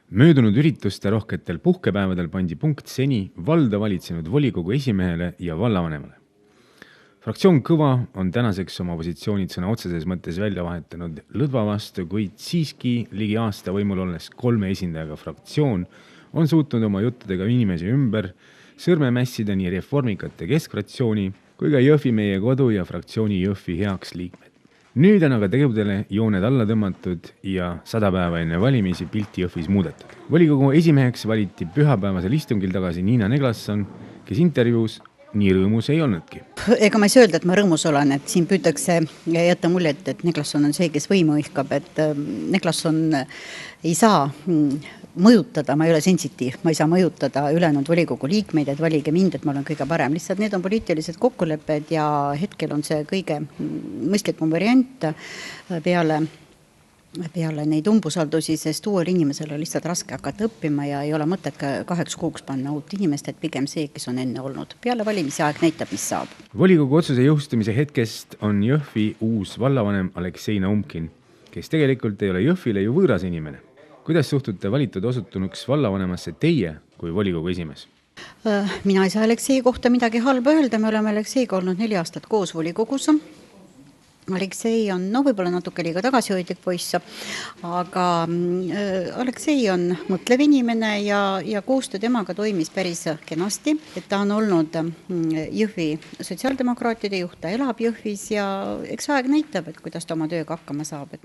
Möödunud ürituste rohketel puhkepäevadel pandi punkt seni valda valitsenud volikogu esimehele ja vallavanemale. Fraktsioon Kõva on tänaseks oma positsioonid sõna otseses mõttes välja vahetanud lõdva vastu, kuid siiski ligi aasta võimul olles 3 esindajaga fraktsioon on suutnud oma juttudega inimesi ümber sõrmemässida nii reformikate keskfraktsiooni kui ka Jõhvi meie kodu ja fraktsiooni Jõhvi heaks liikmed. Nüüd on aga tegudele jooned alla tõmmatud ja 100 päeva enne valimisi pilti Jõhvis muudetud. Volikogu esimeheks valiti pühapäevasel istungil tagasi Niina Neglasson, kes intervjuus nii rõõmus ei olnudki. Ega ma ei saa öelda, et ma rõõmus olen, et siin püütakse jätta muljet, et Neglasson on see, kes võimu ihkab, et Neglasson ei saa mõjutada, ma ei ole sensitiiv, ma ei saa mõjutada ülejäänud volikogu liikmeid, et valige mind, et ma olen kõige parem. Lihtsalt need on poliitilised kokkulepped ja hetkel on see kõige mõistlikum variant peale neid umbusaldusi, sest uuel inimesel on lihtsalt raske hakata õppima ja ei ole mõtet ka 2 kuuks panna uut inimest, et pigem see, kes on enne olnud. Peale valimise aeg näitab, mis saab. Volikogu otsuse jõustumise hetkest on Jõhvi uus vallavanem Aleksei Naumkin, kes tegelikult ei ole Jõhvile ju võõras inimene. Kuidas suhtute valitud osutunuks vallavanemasse teie kui volikogu esimees? Mina ei saa Aleksei kohta midagi halba öelda, me oleme Alekseiga olnud 4 aastat koos volikogus. Aleksei on võib-olla natuke liiga tagasihoidlik poiss, aga Aleksei on mõtlev inimene ja koostöö temaga toimis päris kenasti, et ta on olnud Jõhvi sotsiaaldemokraatide juht, ta elab Jõhvis ja eks aeg näitab, et kuidas ta oma tööga hakkama saab.